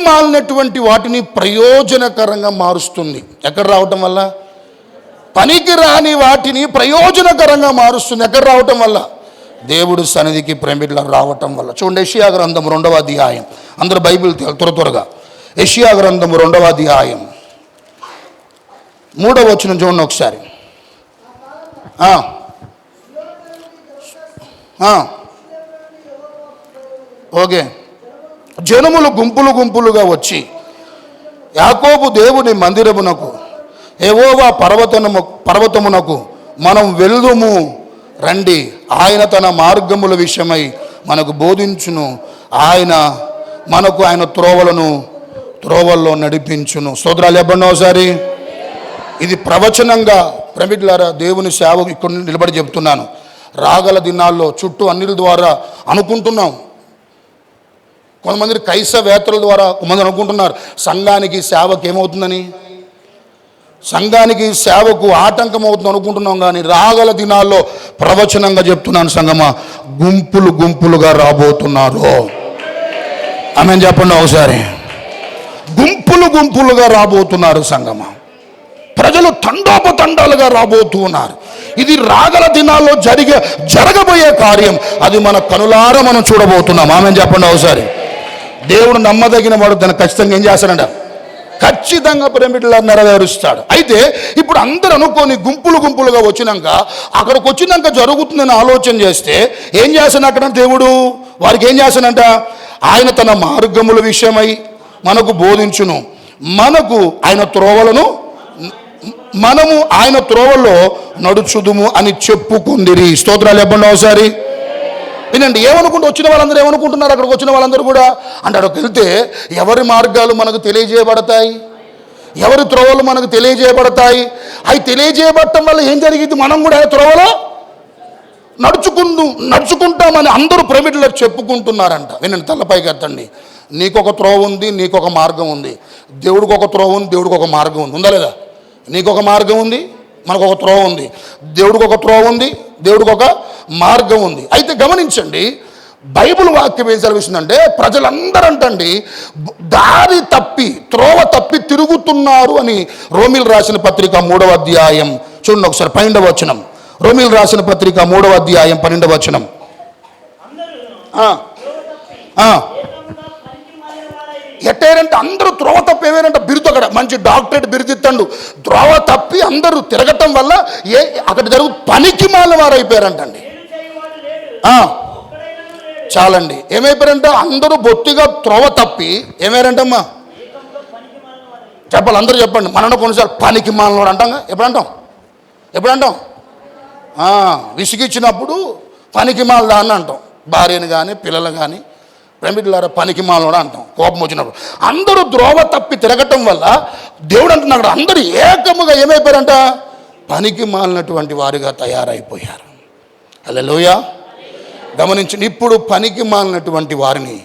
మాలినటువంటి వాటిని ప్రయోజనకరంగా మారుస్తుంది. ఎక్కడ రావటం వల్ల? పనికి రాని వాటిని ప్రయోజనకరంగా మారుస్తుంది. ఎక్కడ రావటం వల్ల? దేవుడు సన్నిధికి ప్రేమికుల రావటం వల్ల. చూడండి, యెషయా గ్రంథం 2వ అధ్యాయం. అందరూ బైబిల్ త్వరగా యెషయా గ్రంథం 2వ అధ్యాయం 3వ వచనం చూడండి ఒకసారి. ఓకే. జనములు గుంపులు గుంపులుగా వచ్చి యాకోబు దేవుని మందిరమునకు, యెహోవా పర్వతమునకు మనం వెళ్దుము రండి. ఆయన తన మార్గముల విషయమై మనకు బోధించును. ఆయన త్రోవల్లో నడిపించును. స్తోత్రాలు చెప్పండి ఒకసారి. ఇది ప్రవచనంగా ప్రేమికులారా దేవుని సేవ ఇక్కడ నిలబడి చెప్తున్నాను. రాగల దినాల్లో చుట్టూ అన్నిల ద్వారా అనుకుంటున్నాం. కొంతమంది కైసవేత్తల ద్వారా కొంతమంది అనుకుంటున్నారు సంఘానికి సేవకు ఏమవుతుందని, సంఘానికి సేవకు ఆటంకం అవుతుంది అనుకుంటున్నాం. కానీ రాగల దినాల్లో ప్రవచనంగా చెప్తున్నాను సంగమా, గుంపులు గుంపులుగా రాబోతున్నారు. ఆమేన్ చెప్పండి ఒకసారి. గుంపులు గుంపులుగా రాబోతున్నారు సంగమా. ప్రజలు తండోపతండాలుగా రాబోతూ ఉన్నారు. ఇది రాగల దినాల్లో జరగబోయే కార్యం. అది మన కనులారా మనం చూడబోతున్నాం. ఆమేన్ చెప్పండి ఒకసారి. దేవుడు నమ్మదగిన వాడు, దాన్ని ఖచ్చితంగా ఏం చేస్తాడంట? ఖచ్చితంగా ప్రేమికులా నెరవేరుస్తాడు. అయితే ఇప్పుడు అందరూ అనుకోని గుంపులు గుంపులుగా వచ్చినాక, అక్కడికి వచ్చినాక జరుగుతుందని ఆలోచన చేస్తే ఏం చేస్తాను అక్కడ దేవుడు? వారికి ఏం చేస్తానంట? ఆయన తన మార్గముల విషయమై మనకు బోధించును. మనము ఆయన త్రోవలో నడుచుదుము అని చెప్పుకుందిరి. స్తోత్రాలు చెప్పండి ఒకసారి. వినండి, ఏమనుకుంటూ వచ్చిన వాళ్ళందరూ ఏమనుకుంటున్నారు? అక్కడికి వచ్చిన వాళ్ళందరూ కూడా అంటే అక్కడికి వెళ్తే ఎవరి మార్గాలు మనకు తెలియజేయబడతాయి, ఎవరి త్రోవలు మనకు తెలియజేయబడతాయి. అవి తెలియజేయబడటం వల్ల ఏం జరిగింది? మనం కూడా త్రోవలో నడుచుకుంటామని అందరూ ప్రేమికులకు చెప్పుకుంటున్నారంట. వినండి, తలపైకి ఎత్తండి. నీకొక త్రోవ ఉంది, నీకొక మార్గం ఉంది. దేవుడికి ఒక త్రోవ ఉంది, దేవుడికి ఒక మార్గం ఉంది. ఉందా లేదా? నీకొక మార్గం ఉంది, మనకు ఒక త్రోవ ఉంది. దేవుడికి ఒక త్రోవ ఉంది, దేవుడికి ఒక మార్గం ఉంది. అయితే గమనించండి, బైబిల్ వాక్యం ఏం సెలవిస్తుందంటే ప్రజలందరూ అంటండి దారి తప్పి, త్రోవ తప్పి తిరుగుతున్నారు అని. రోమీయులకు రాసిన పత్రిక 3వ అధ్యాయం చూడండి ఒకసారి, 12వ వచనం. రోమీయులకు రాసిన పత్రిక 3వ అధ్యాయం 12వ వచనం. ఎట్టేరంటే అందరూ త్రోవ తప్పి ఏమేరంటే బిరుదు, అక్కడ మంచి డాక్టరేట్ బిరుదిత్తండు. త్రోవ తప్పి అందరూ తిరగటం వల్ల అక్కడ పనికి మాలిన వారు అయిపోయారంటండి. చాలండి, ఏమైపోయారంటే అందరూ బొత్తిగా త్రోవ తప్పి ఏమయ్యారంటమ్మా? చెప్పాలి, అందరూ చెప్పండి. మనలో కొన్నిసార్లు పనికి మాలినవాడు అంటాం. ఎప్పుడంటాం? విసిగిచ్చినప్పుడు పనికి మాలదా అని అంటాం. భార్యను కానీ పిల్లలు కానీ ప్రేమికులారా పనికి మాలినవాడు అంటాం కోపం వచ్చినప్పుడు. అందరూ ద్రోవ తప్పి తిరగటం వల్ల దేవుడు అంటున్నాడు అందరూ ఏకముగా ఏమైపోయారంట? పనికి మాలినటువంటి వారిగా తయారైపోయారు. హల్లెలూయా. గమనించండి, ఇప్పుడు పనికి మాలినటువంటి వారిని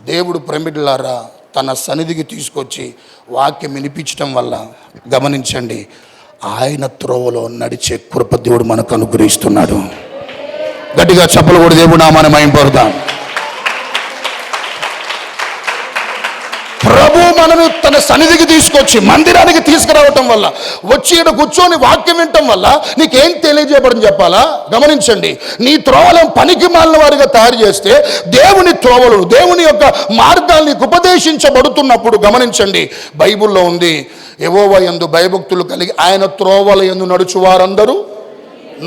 దేవుడు ప్రేమికులారా తన సన్నిధికి తీసుకొచ్చి వాక్యం వినిపించడం వల్ల గమనించండి, ఆయన త్రోవలో నడిచే కృప దేవుడు మనకు అనుగ్రహిస్తున్నాడు. గట్టిగా చప్పలు కూడా దేవుడు నామాన్ని మహిమపరుద్దాం. ప్రభు మనను తన సన్నిధికి తీసుకొచ్చి మందిరానికి తీసుకురావటం వల్ల, వచ్చి ఇక్కడ కూర్చొని వాక్యం వినటం వల్ల నీకేం తెలియజేయబడని చెప్పాలా? గమనించండి, నీ త్రోవలను పనికి మాలిన వారిగా తయారు చేస్తే దేవుని త్రోవలు, దేవుని యొక్క మార్గాలు నీకు ఉపదేశించబడుతున్నప్పుడు గమనించండి, బైబిల్లో ఉంది, యెహోవా యందు భయభక్తులు కలిగి ఆయన త్రోవల యందు నడుచు వారందరూ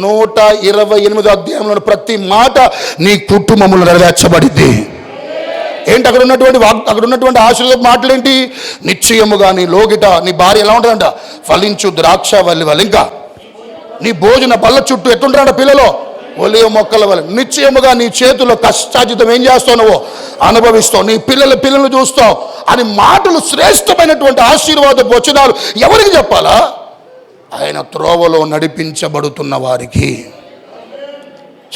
128వ అధ్యాయంలో ప్రతి మాట నీ కుటుంబములు నెరవేర్చబడింది. ఏంటి అక్కడ ఉన్నటువంటి ఆశీర్వాద మాటలేంటి? నిశ్చయముగా నీ లోగిట నీ భార్య ఎలా ఉంటుందంట? ఫలించు ద్రాక్ష వల్లి వల్ల. ఇంకా నీ భోజన బల్ల చుట్టూ ఎట్టుంటారంట? పిల్లలు ఒలివ మొక్కల వల్ల. నిశ్చయముగా నీ చేతుల్లో కష్టార్జితం ఏం చేస్తావు? నువ్వు అనుభవిస్తావు. నీ పిల్లలు చూస్తావు అని మాటలు శ్రేష్టమైనటువంటి ఆశీర్వాద వచనాలు ఎవరికి చెప్పాలా? ఆయన త్రోవలో నడిపించబడుతున్న వారికి.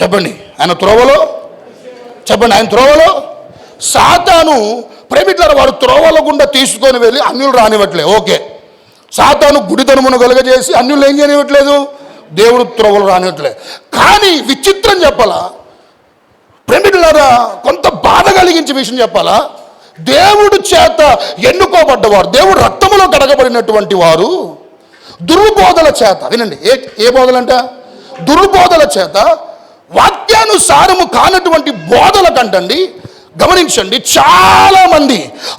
చెప్పండి, ఆయన త్రోవలో. చెప్పండి, ఆయన త్రోవలో. సాతాను ప్రేమికులారా వారు త్రోవల గుండా తీసుకొని వెళ్ళి అన్యులు రానివ్వట్లే. ఓకే, సాతాను గుడితనమును కలుగజేసి అన్యులు ఏం చేయనివ్వట్లేదు? దేవుడు త్రోవలు రానివ్వట్లేదు. కానీ విచిత్రం చెప్పాలా ప్రేమికులారా, కొంత బాధ కలిగించే విషయం చెప్పాలా? దేవుడి చేత ఎన్నుకోబడ్డవారు, దేవుడు రక్తములో కడగబడినటువంటి వారు దుర్బోధల చేత, వినండి, ఏ బోధలంట? దుర్బోధల చేత, వాక్యానుసారము కానటువంటి బోధల కంటండి, గమనించండి, చాలా మంది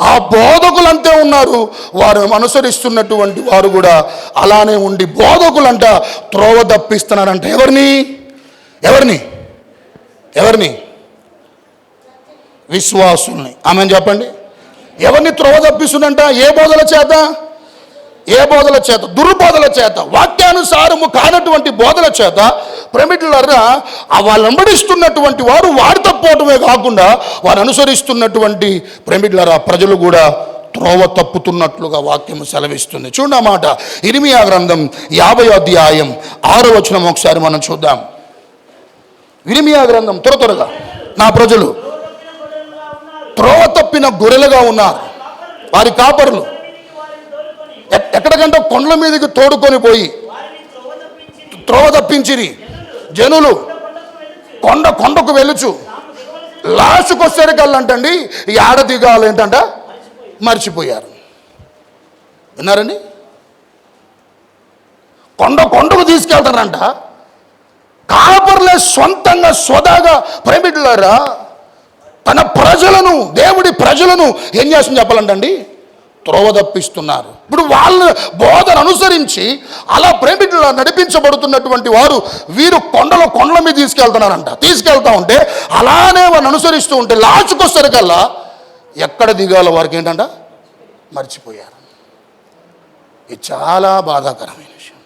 ఆ బోధకులంతే ఉన్నారు, వారు అనుసరిస్తున్నటువంటి వారు కూడా అలానే ఉండి బోధకులంట త్రోవ తప్పిస్తున్నారంట. ఎవరిని? విశ్వాసుల్ని. ఆమెను చెప్పండి. ఎవరిని త్రోవ తప్పిస్తుందంట? ఏ బోధల చేత? దుర్బోధల చేత, వాక్యానుసారము కానటువంటి బోధల చేత. ప్రేమికులారా, వాళ్ళు వెంబడిస్తున్నటువంటి వారు వారు తప్పవటమే కాకుండా వారు అనుసరిస్తున్నటువంటి ప్రేమికులారా ప్రజలు కూడా త్రోవ తప్పుతున్నట్లుగా వాక్యం సెలవిస్తుంది. చూడండి ఆ మాట. ఇర్మియా గ్రంథం 50వ అధ్యాయం 6వ వచనం ఒకసారి మనం చూద్దాం. ఇర్మియా గ్రంథం త్వరగా. నా ప్రజలు త్రోవ తప్పిన గొర్రెలుగా ఉన్నారు, వారి కాపరులు ఎక్కడికంటే కొండల మీదకి తోడుకొని పోయి త్రోవ తప్పించిరి. జనులు కొండకు వెలుచు లాస్ట్కి వచ్చేసరికల్లంటండి ఏడ దిగాలి ఏంటంట మర్చిపోయారు. విన్నారండి? కొండకు తీసుకెళ్తారంట. కాపర్లే సొంతంగా స్వదాగా ప్రేమికులారా తన ప్రజలను, దేవుడి ప్రజలను ఏం చేస్తుంది చెప్పాలంటండి? త్రోవ తప్పిస్తున్నారు. ఇప్పుడు వాళ్ళ బోధన అనుసరించి అలా ప్రేమికులు నడిపించబడుతున్నటువంటి వారు వీరు కొండల మీద తీసుకెళ్తా ఉంటే అలానే వారిని అనుసరిస్తూ ఉంటే లాస్ట్కి వచ్చేసరికల్లా ఎక్కడ దిగాలో వారికి ఏంటంట మర్చిపోయారు. ఇది చాలా బాధాకరమైన విషయం.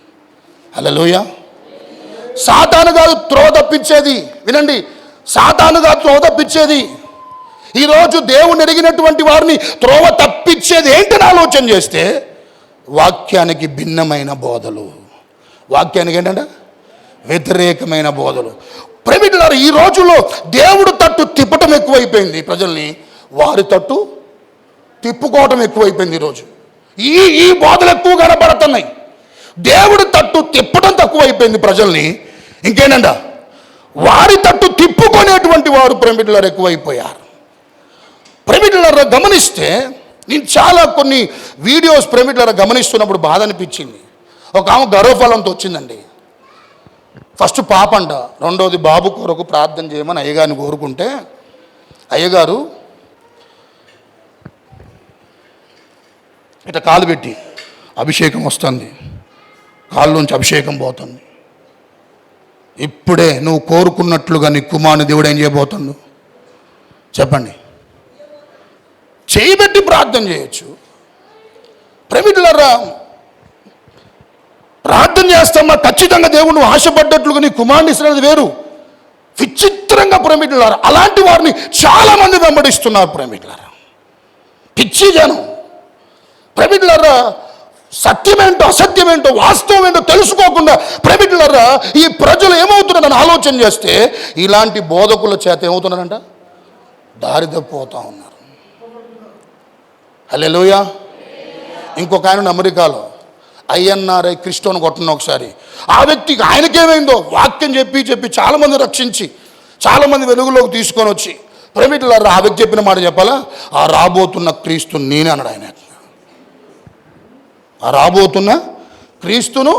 హల్లెలూయా. సాతాను కాదు త్రోవ తప్పించేది, వినండి, సాతాను కాదు త్రోవ తప్పించేది. ఈరోజు దేవుని ఎరిగినటువంటి వారిని త్రోవ తప్పించేది ఏంటని ఆలోచన చేస్తే వాక్యానికి భిన్నమైన బోధలు, వాక్యానికి ఏంటంటే వ్యతిరేకమైన బోధలు. ప్రేమికులారా, ఈ రోజుల్లో దేవుడు తట్టు తిప్పటం ఎక్కువైపోయింది, ప్రజల్ని వారి తట్టు తిప్పుకోవటం ఎక్కువైపోయింది. ఈరోజు ఈ బోధలు ఎక్కువ కనబడుతున్నాయి. దేవుడి తట్టు తిప్పటం తక్కువైపోయింది ప్రజల్ని. ఇంకేనంట వారి తట్టు తిప్పుకునేటువంటి వారు ప్రేమికులారా ఎక్కువైపోయారు. ప్రేమికులారా గమనిస్తే నేను చాలా కొన్ని వీడియోస్ ప్రేమికులారా గమనిస్తున్నప్పుడు బాధ అనిపించింది. ఒక ఆమె గర్భఫలంతో వచ్చిందండి. ఫస్ట్ పాప అంట, రెండోది బాబు కొరకు ప్రార్థన చేయమని అయ్యగారిని కోరుకుంటే అయ్యగారు ఇట్లా కాలు పెట్టి అభిషేకం వస్తుంది, కాళ్ళలోంచి అభిషేకం పోతుంది, ఇప్పుడే నువ్వు కోరుకున్నట్లుగా నీ కుమారుని దేవుడు ఏం చేయబోతుండు చెప్పండి. చేయబెట్టి ప్రార్థన చేయొచ్చు. ప్రేమికులారా, ప్రార్థన చేస్తామా ఖచ్చితంగా దేవుడు నువ్వు ఆశపడ్డట్లుగా నీ కుమారుని ఇస్తున్నది వేరు. విచిత్రంగా ప్రేమికులారా అలాంటి వారిని చాలామంది వెంబడిస్తున్నారు. ప్రేమికులారా పిచ్చి జనం. ప్రేమికులారా సత్యమేంటో అసత్యమేంటో వాస్తవం ఏంటో తెలుసుకోకుండా ప్రేమికులారా ఈ ప్రజలు ఏమవుతున్నారని ఆలోచన చేస్తే ఇలాంటి బోధకుల చేత ఏమవుతున్నారంట దారి తప్పిపోతూ ఉన్నారు. హల్లెలూయా. ఇంకొక ఆయన అమెరికాలో INRI క్రిస్టోని కొట్టిన ఒకసారి ఆ వ్యక్తికి ఆయనకేమైందో వాక్యం చెప్పి చాలామంది రక్షించి చాలామంది వెలుగులోకి తీసుకొని వచ్చి ప్రేమికులారా ఆ వ్యక్తి చెప్పిన మాట చెప్పాలా, ఆ రాబోతున్న క్రీస్తు నేనే అన్నాడు. ఆయన ఆ రాబోతున్న క్రీస్తును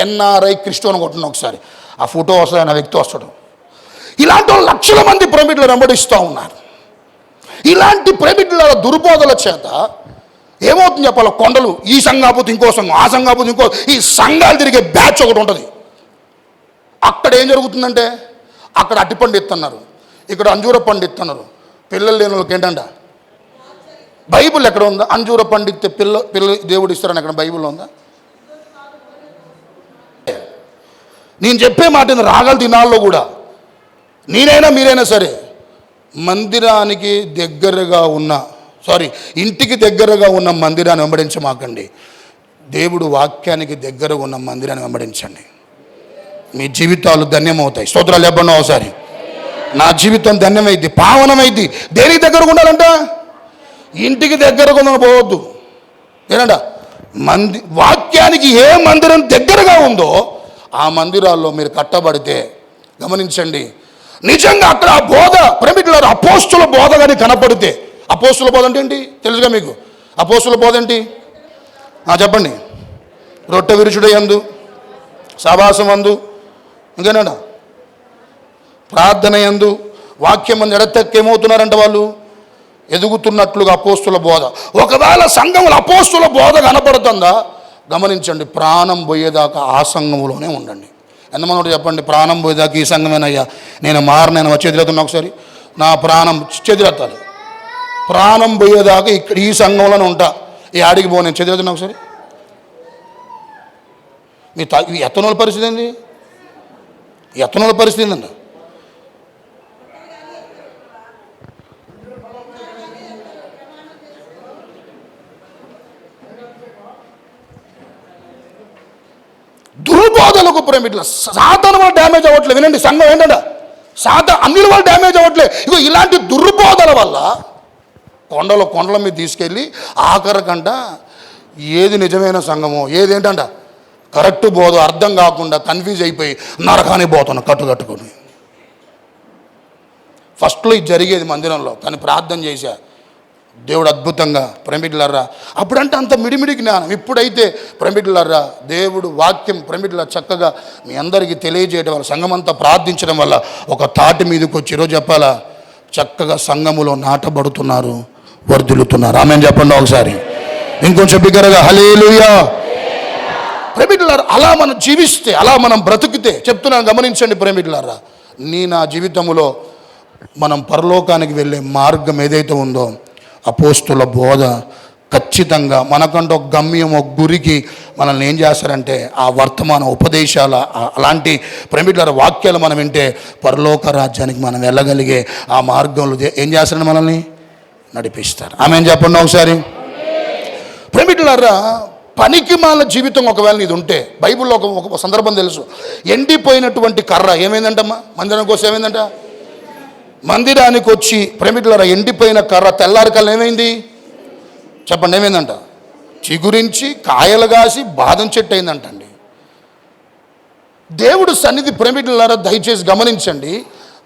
NRI క్రిస్టోని కొట్టిన ఒకసారి ఆ ఫోటో వస్తుంది, ఆయన వ్యక్తి వస్తాడు. ఇలాంటి లక్షల మంది ప్రేమికులు వెంబడిస్తూ ఉన్నారు. ఇలాంటి ప్రేమికుల దుర్బోధల చేత ఏమవుతుంది చెప్పాలి, కొండలు ఈ సంఘం కాకపోతే ఇంకో సంఘం, ఆ సంఘం కాకపోతే ఇంకో, ఈ సంఘాలు తిరిగే బ్యాచ్ ఒకటి ఉంటుంది. అక్కడ ఏం జరుగుతుందంటే అక్కడ అట్టిపండు ఇస్తున్నారు, ఇక్కడ అంజూర పండు ఇస్తున్నారు. పిల్లలు లేని వాళ్ళకి ఏంటంట బైబిల్ ఎక్కడ ఉందా? అంజూర పండు ఇస్తే పిల్లలు దేవుడు ఇస్తారని ఎక్కడ బైబిల్లో ఉందా? నేను చెప్పే మాట రాగల దినాల్లో కూడా నేనైనా మీరైనా సరే మందిరానికి దగ్గరగా ఉన్న ఇంటికి దగ్గరగా ఉన్న మందిరాన్ని వెంబడించమాకండి. దేవుడు వాక్యానికి దగ్గరగా ఉన్న మందిరాన్ని వెంబడించండి. మీ జీవితాలు ధన్యమవుతాయి. స్తోత్రాలు చెప్పండి ఒకసారి. నా జీవితం ధన్యమైంది, పావనమైంది. దేనికి దగ్గరగా ఉండాలంట? ఇంటికి దగ్గరగా ఉండకపోవద్దు. ఏనంట వాక్యానికి ఏ మందిరం దగ్గరగా ఉందో ఆ మందిరాల్లో మీరు కట్టబడితే గమనించండి, నిజంగా అక్కడ ఆ బోధ ప్రేమికులారా అపోస్తుల బోధ కానీ కనపడితే అపోస్తుల బోధ అంటే ఏంటి తెలుసుగా మీకు? అపోస్తుల బోధ ఏంటి చెప్పండి. రొట్టె విరుచుడ యందు, సహవాసం అందు, ఇంకేనా ప్రార్థన యందు, వాక్యం మంది ఎడతెక్క ఏమవుతున్నారంట వాళ్ళు ఎదుగుతున్నట్లుగా అపోస్తుల బోధ. ఒకవేళ సంఘములు అపోస్తుల బోధ కనపడుతుందా గమనించండి, ప్రాణం పోయేదాకా ఆ సంఘములోనే ఉండండి. ఎంతమంది చెప్పండి, ప్రాణం పోయేదాకా ఈ సంఘమేనయ్యా, నేను మారనైనా చేతులెత్తున్నా ఒకసారి, నా ప్రాణం చేతులెత్తాలి, ప్రాణం పోయేదాకా ఇక్కడ ఈ సంఘంలోనే ఉంటా, ఈ ఆడికి పో, నేను చేతులెత్తున్నా ఒకసారి. మీ ఎత్తనోళ్ళ పరిస్థితి ఏంది? ఎత్తనోళ్ళ పరిస్థితి ఏందండి? దుర్బోధలకు ప్రేమిట్ల సాతాను వాళ్ళు డ్యామేజ్ అవ్వట్లేదు. వినండి, సంఘం ఏంటంటే అన్ని వాళ్ళు డ్యామేజ్ అవ్వట్లేదు. ఇగో ఇలాంటి దుర్బోధల వల్ల కొండల మీద తీసుకెళ్ళి ఆఖరికంట ఏది నిజమైన సంఘమో ఏదేంటంట కరెక్ట్ బోధ అర్థం కాకుండా కన్ఫ్యూజ్ అయిపోయి నరకానికి పోతున్నాను కట్టుకొని. ఫస్ట్లో ఇది జరిగేది మందిరంలో, కానీ ప్రార్థన చేశా, దేవుడు అద్భుతంగా ప్రేమికులారా, అప్పుడంటే అంత మిడిమిడి జ్ఞానం, ఇప్పుడైతే ప్రేమికులారా దేవుడు వాక్యం ప్రేమికుల చక్కగా మీ అందరికీ తెలియజేయడం వల్ల, సంఘమంతా ప్రార్థించడం వల్ల ఒక తాటి మీదకి వచ్చి ఈరోజు చెప్పాలా, చక్కగా సంఘములో నాటబడుతున్నారు, వర్ధిల్లుతున్నారు. ఆమేన్ చెప్పండి ఒకసారి, ఇంకొంచెం బిగ్గరగా హల్లెలూయా. ప్రేమికులారా, అలా మనం జీవిస్తే, అలా మనం బ్రతికితే, చెప్తున్నాను గమనించండి ప్రేమికులారా, నా జీవితంలో మనం పరలోకానికి వెళ్ళే మార్గం ఏదైతే ఉందో అపోస్తుల బోధ ఖచ్చితంగా మనకంటూ ఒక గమ్యం, ఒక గురికి మనల్ని ఏం చేస్తారంటే ఆ వర్తమాన ఉపదేశాల అలాంటి ప్రేమికుల వాక్యాలు మనం వింటే పరలోక రాజ్యానికి మనం వెళ్ళగలిగే ఆ మార్గంలో ఏం చేస్తారని మనల్ని నడిపిస్తారు. ఆమేన్ చెప్పండి ఒకసారి. ప్రేమికులారా, పనికి మాల జీవితం ఒకవేళ ఇది ఉంటే, బైబిల్లో ఒక సందర్భం తెలుసు, ఎండిపోయినటువంటి కర్ర ఏమైందంటమ్మా, మందిరం కోసం ఏమైందంట, మందిరానికి వచ్చి ప్రేమికులారా ఎండిపోయిన కర్ర తెల్లారి కల్లా ఏమైంది చెప్పండి, ఏమైందంట, చిగురించి కాయలు కాసి బాదం చెట్టు అయిందంటండి. దేవుడు సన్నిధి ప్రేమికులారా దయచేసి గమనించండి,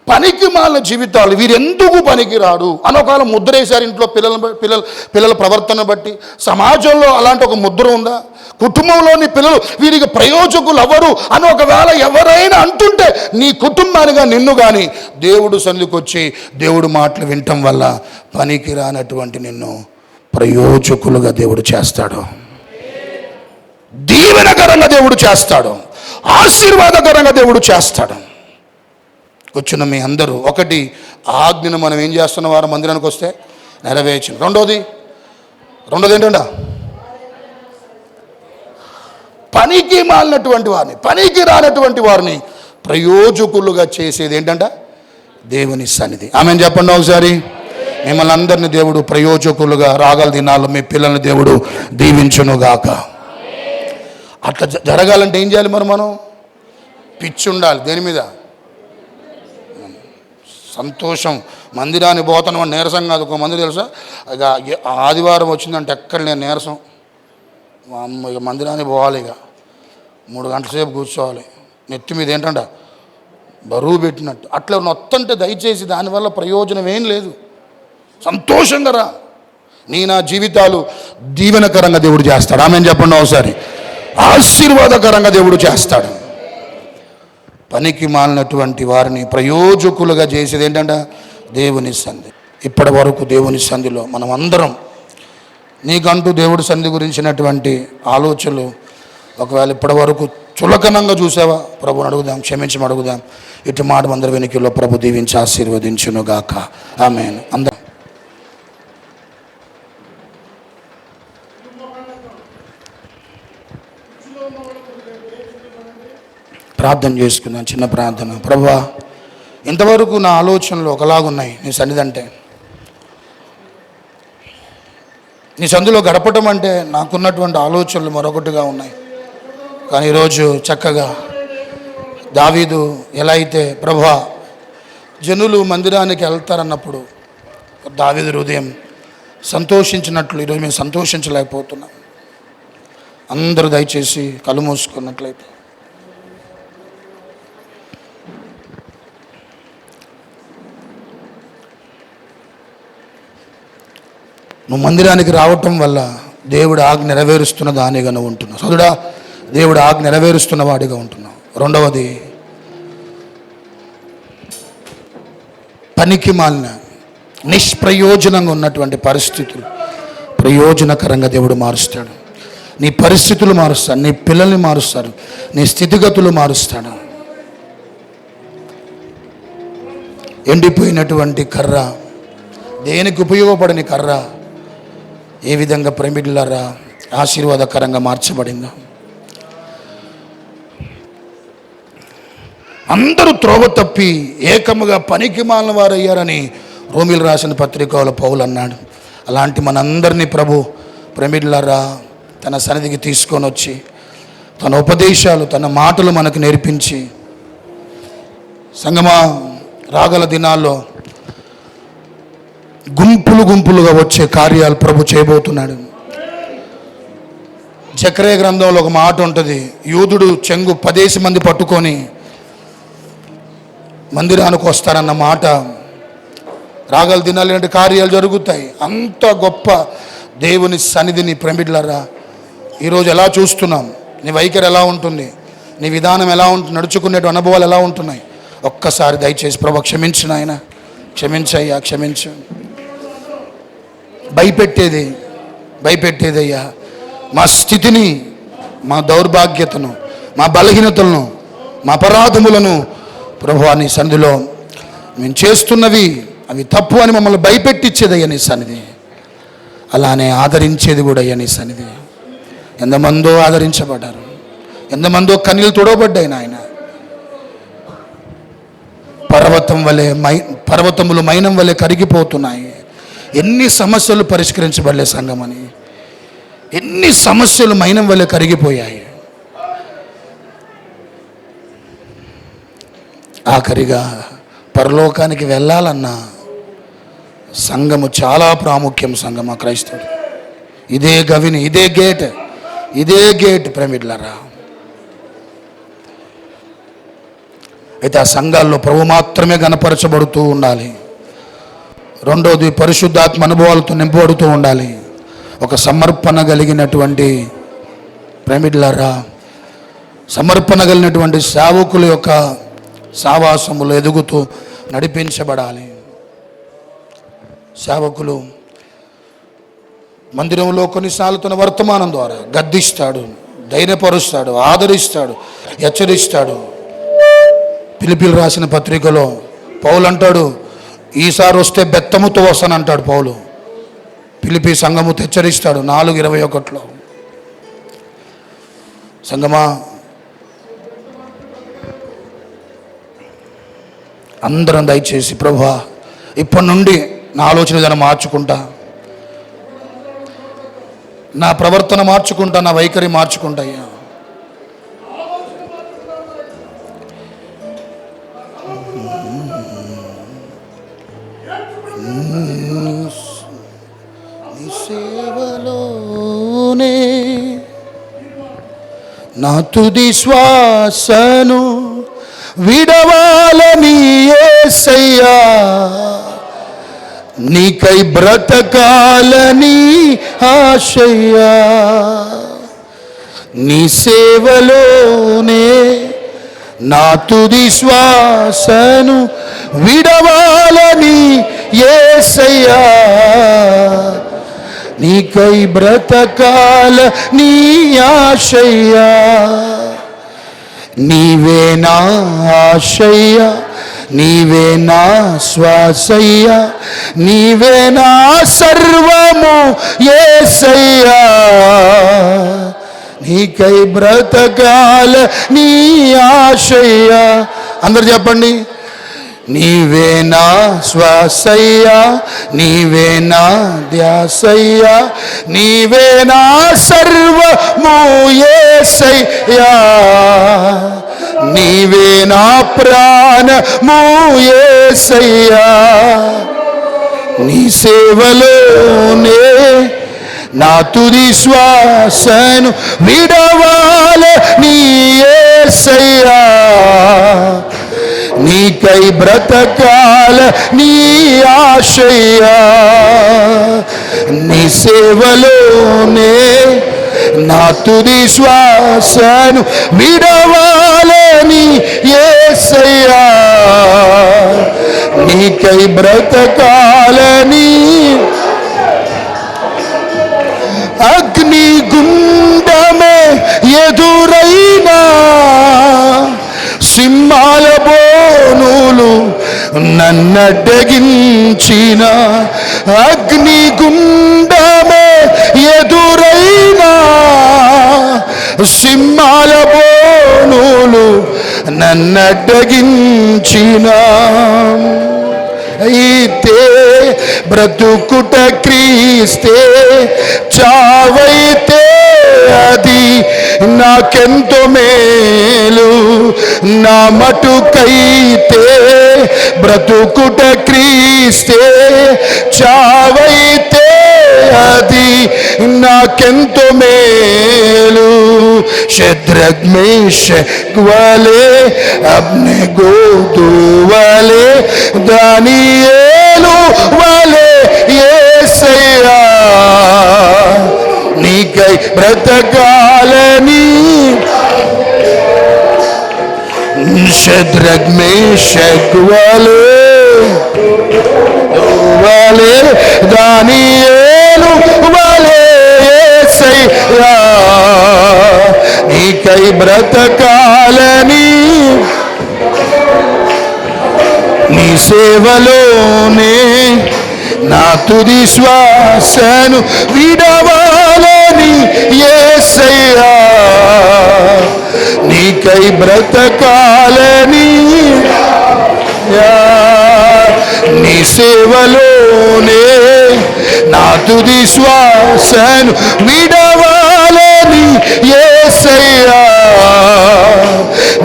పనికి మాలిన జీవితాలు వీరెందుకు పనికి రాడు అని ఒకవేళ ముద్ర వేశారు ఇంట్లో పిల్లల ప్రవర్తన బట్టి. సమాజంలో అలాంటి ఒక ముద్ర ఉందా? కుటుంబంలోని పిల్లలు వీరికి ప్రయోజకులు ఎవరు అని ఒకవేళ ఎవరైనా అంటుంటే నీ కుటుంబానిగా నిన్ను కానీ దేవుడు సన్నిధికి వచ్చి దేవుడు మాటలు వినటం వల్ల పనికి రానటువంటి నిన్ను ప్రయోజకులుగా దేవుడు చేస్తాడు, దీవెనకరంగా దేవుడు చేస్తాడు, ఆశీర్వాదకరంగా దేవుడు చేస్తాడు. వచ్చిన మీ అందరూ ఒకటి, ఆజ్ఞను మనం ఏం చేస్తున్న వారు మందిరానికి వస్తే నెరవేర్చిన. రెండోది ఏంటంట, పనికి మాలినటువంటి వారిని, పనికి రానటువంటి వారిని ప్రయోజకులుగా చేసేది ఏంటంట, దేవుని సన్నిధి. ఆమేన్ చెప్పండి ఒకసారి. మిమ్మల్ని అందరినీ దేవుడు ప్రయోజకులుగా రాగల దినాల్లో మీ పిల్లల్ని దేవుడు దీవించునుగాక. అట్లా జరగాలంటే ఏం చేయాలి మనం పిచ్చి ఉండాలి దేని మీద, సంతోషం. మందిరాన్ని పోతాను అని నీరసం కాదు. ఒక మంది తెలుసా, ఇక ఆదివారం వచ్చిందంటే ఎక్కడ నేను నీరసం, ఇక మందిరానికి పోవాలి, ఇక 3 గంటల సేపు కూర్చోవాలి, నెత్తి మీద ఏంటంట బరువు పెట్టినట్టు. అట్లా నొత్తంటే దయచేసి దానివల్ల ప్రయోజనం ఏం లేదు. సంతోషంగా రా, నా జీవితాలు దీవెనకరంగా దేవుడు చేస్తాడు. ఆమేన్ చెప్పండి ఒకసారి. ఆశీర్వాదకరంగా దేవుడు చేస్తాడు. పనికి మాలినటువంటి వారిని ప్రయోజకులుగా చేసేది ఏంటంటే దేవుని సన్నిధి. ఇప్పటి వరకు దేవుని సన్నిధిలో మనం అందరం నీకంటూ దేవుడి సన్నిధి గురించినటువంటి ఆలోచనలు ఒకవేళ ఇప్పటి వరకు చులకనంగా చూసావా, ప్రభుని అడుగుదాం, క్షమించమని అడుగుదాం. ఇటు మాట అందరి వెనుకల్లో ప్రభు దీవించి ఆశీర్వదించునుగాక. ఆమేన్. అందరం ప్రార్థన చేసుకుందాం. చిన్న ప్రార్థన. ప్రభువా, ఇంతవరకు నా ఆలోచనలు ఒకలాగున్నాయి నీ సన్నిధి అంటే, నీ సందులో గడపటం అంటే నాకున్నటువంటి ఆలోచనలు మరొకటిగా ఉన్నాయి. కానీ ఈరోజు చక్కగా దావీదు ఎలా అయితే ప్రభువా జనులు మందిరానికి వెళ్తారన్నప్పుడు దావీదు హృదయం సంతోషించినట్లు ఈరోజు మేము సంతోషించలేకపోతున్నాం. అందరూ దయచేసి కళ్ళు మూసుకున్నట్లయితే నువ్వు మందిరానికి రావటం వల్ల దేవుడు ఆజ్ఞ నెరవేరుస్తున్న దానిగా నువ్వు ఉంటున్నావు. సోదరుడా, దేవుడు ఆజ్ఞ నెరవేరుస్తున్న వాడిగా ఉంటున్నావు. రెండవది, పనికి మాలిన నిష్ప్రయోజనంగా ఉన్నటువంటి పరిస్థితులు ప్రయోజనకరంగా దేవుడు మారుస్తాడు. నీ పరిస్థితులు మారుస్తాడు, నీ పిల్లల్ని మారుస్తాడు, నీ స్థితిగతులు మారుస్తాడు. ఎండిపోయినటువంటి కర్ర, దేనికి ఉపయోగపడని కర్ర ఏ విధంగా ప్రేమికులారా ఆశీర్వాదకరంగా మార్చబడిందో. అందరూ త్రోవ తప్పి ఏకముగా పనికి మాలిన వారు అయ్యారని రోమిలు రాసిన పత్రికలో పౌలు అన్నాడు. అలాంటి మనందరినీ ప్రభు ప్రేమికులారా తన సన్నిధికి తీసుకొని వచ్చి తన ఉపదేశాలు, తన మాటలు మనకు నేర్పించి, సంగమా రాగల దినాల్లో గుంపులు గుంపులుగా వచ్చే కార్యాలు ప్రభు చేయబోతున్నాడు. జకర్యా గ్రంథంలో ఒక మాట ఉంటుంది, యూదుడు చెంగు 10 మంది పట్టుకొని మందిరానికి వస్తారన్న మాట. రాగల దినాలు ఇలాంటి కార్యాలు జరుగుతాయి. అంత గొప్ప దేవుని సన్నిధిని ప్రేమికులారా ఈరోజు ఎలా చూస్తున్నాం? నీ వైఖరి ఎలా ఉంటుంది? నీ విధానం ఎలా ఉంటుంది? నడుచుకునే అనుభవాలు ఎలా ఉంటున్నాయి? ఒక్కసారి దయచేసి ప్రభు క్షమించు నాయన, క్షమించయ్యా, క్షమించు. భయపెట్టేదయ్యా మా స్థితిని, మా దౌర్భాగ్యతను, మా బలహీనతలను, మా అపరాధములను ప్రభువా నీ సన్నిధిలో మేము చేస్తున్నవి అవి తప్పు అని మమ్మల్ని భయపెట్టించేదయ్యా నీ సన్నిధి. అలానే ఆదరించేది కూడా అయ్యా నీ సన్నిధి. ఎంతమందో ఆదరించబడ్డారు, ఎంతమందో కన్నీళ్ళు తొడవబడ్డాయి నాయన. పర్వతములు మైనం వలె కరిగిపోతున్నాయి. ఎన్ని సమస్యలు పరిష్కరించబడలే సంగమని, ఎన్ని సమస్యలు మైనం వలె కరిగిపోయాయి. ఆఖరిగా పరలోకానికి వెళ్ళాలన్నా సంఘము చాలా ప్రాముఖ్యం. సంఘమా క్రైస్తవుడు, ఇదే గవిని, ఇదే గేట్ ప్రేమికులారా. అయితే ఆ సంఘాల్లో ప్రభు మాత్రమే గణపరచబడుతూ ఉండాలి. రెండోది, పరిశుద్ధాత్మ అనుభవాలతో నింపబడుతూ ఉండాలి. ఒక సమర్పణ కలిగినటువంటి ప్రేమికులారా, సమర్పణ కలిగినటువంటి సేవకుల యొక్క సావాసములు ఎదుగుతూ నడిపించబడాలి. సేవకులు మందిరంలో కొన్నిసార్లు తన వర్తమానం ద్వారా గద్దిస్తాడు, ధైర్యపరుస్తాడు, ఆదరిస్తాడు, హెచ్చరిస్తాడు. ఫిలిప్పీలు రాసిన పత్రికలో పౌలు అంటాడు, ఈసారి వస్తే బెత్తముతో వస్తానంటాడు పౌలు. ఫిలిప్పీ సంఘము హెచ్చరిస్తాడు 4:21. సంగమా, అందరం దయచేసి ప్రభువా ఇప్పటి నుండి నా ఆలోచన విధానం మార్చుకుంటా, నా ప్రవర్తన మార్చుకుంటా, నా వైఖరి మార్చుకుంటా అయ్యా. సేవలోనే నా తుది శ్వాసను విడవాలని యేసయ్యా, నీకై బ్రతకాలని ఆశయ్యా. నీ సేవలోనే నా తుది శ్వాసను విడవాలని యేసయ్యా, నీకై బ్రతకాలని ఆశయ్యా. నీవే నా ఆశయ్యా, నీవే నా శ్వాసయ్యా, నీవే నా సర్వము యేసయ్యా, నీకై బ్రతకాలని ఆశయ్యా. అందరు చెప్పండి, నీవే నా శ్వాసయ్యా, నీవే నా ధ్యాసయ్యా, నీవే నా సర్వము యేసయ్యా, నీవే నా ప్రాణము యేసయ్యా. నీ సేవలోనే నా తుది శ్వాసను విడవాలని యేసయ్యా, నీకై బ్రతకాల నీ ఆశయ్యా, నీ సేవలోనే నా తుది శ్వాసను విడవాలని యేసయ్యా, నీకై బ్రతకాలని అగ్ని గుండమే ఎదురైనా సింహాల బోనులు నన్నడ్డగించిన, అగ్ని గుండమే ఎదురైనా సింహాల బోనులు నన్నడ్డగించిన, అయితే బ్రతుకుట క్రీస్తే, చావైతే అది నాకెంతో మేలు. నా మటుకైతే బ్రతుకుట క్రీస్తే, చావైతే అది నాకెంతో మేలు. శద్రక్ మేషక్ వలే అబ్నెగోదు వలే దానియేలు వలే యేసయ్యా, నీకై బ్రతకాలని శద్రక్ మేషక్ వలే దానియేలు వలే యేసయ్యా, నీకై బ్రతకాలని నీ సేవలోనే నా తుది శ్వాసను విడవాలని యేసయ్యా, నీకై బ్రతకాలని నీ సేవలోనే నా తుది శ్వాసను విడవాలని యేసయ్యా,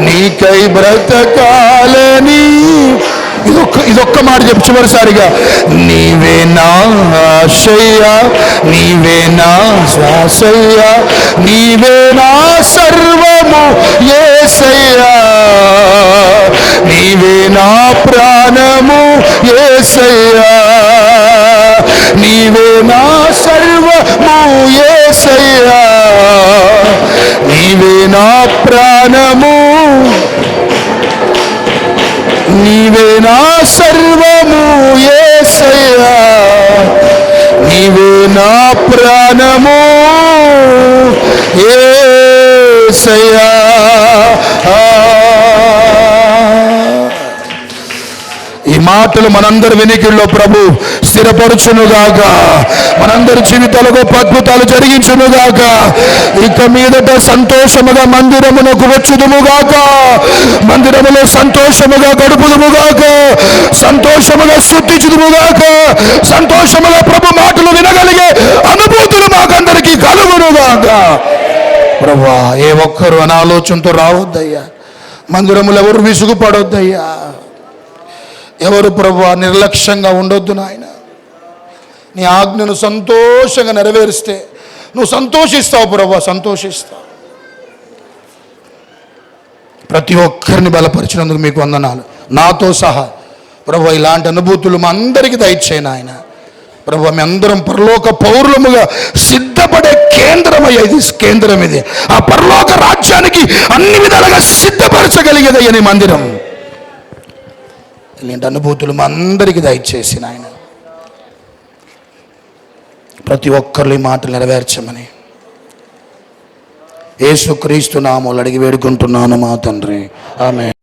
నీకై బ్రతకాలని. ఇదొక్క మాట చెప్పు చివరిసారిగా. నీవే నా ఆశయ్యా, నీవే నా శ్వాసయ్యా, నీవే నా సర్వము యేసయ్యా, నీవే నా ప్రాణము యేసయ్యా, నీవే నా సర్వము యేసయ్యా, నీవే నా ప్రాణము, నీవే నా సర్వము యేసయ్యా, నీవే నా ప్రాణము యేసయ్యా. ఈ మాటలు మనందరి వెనుకల్లో ప్రభు స్థిరపరచునుగాక, మనందరి జీవితాలకు అద్భుతాలు జరిగించునుగాక. ఇక మీదట సంతోషముగా మందిరమునకు వచ్చుదుముగాక, మందిరములో సంతోషముగా గడుపుదుముగాక, సంతోషముగా స్తుతించుదుముగాక, సంతోషముగా ప్రభు మాటలు వినగలిగే అనుభూతులు మాకందరికీ కలుగునుగాక. ప్రభువా, ఏ ఒక్కరు అనాలోచనతో రావద్దయ్యా, మందిరములు ఎవరు విసుగుపడొద్దయ్యా, ఎవరు ప్రభువా నిర్లక్ష్యంగా ఉండొద్దు నాయన. నీ ఆజ్ఞను సంతోషంగా నెరవేరిస్తే నువ్వు సంతోషిస్తావు ప్రభువా, సంతోషిస్తావు. ప్రతి ఒక్కరిని బలపరిచినందుకు మీకు వందనాలు, నాతో సహా ప్రభువా. ఇలాంటి అనుభూతులు మా అందరికీ దయచేయను ఆయన. ప్రభువా, మీ అందరం పరలోక పౌరులముగా సిద్ధపడే కేంద్రం ఇది. ఆ పరలోక రాజ్యానికి అన్ని విధాలుగా సిద్ధపరచగలిగేది ఈ మందిరం. ఇలాంటి అనుభూతులు మా అందరికీ దయచేసి నాయన, ప్రతి ఒక్కరు ఈ మాటలు నెరవేర్చమని యేసుక్రీస్తు నామములో అడిగి వేడుకుంటున్నాను మా తండ్రి, ఆమేన్.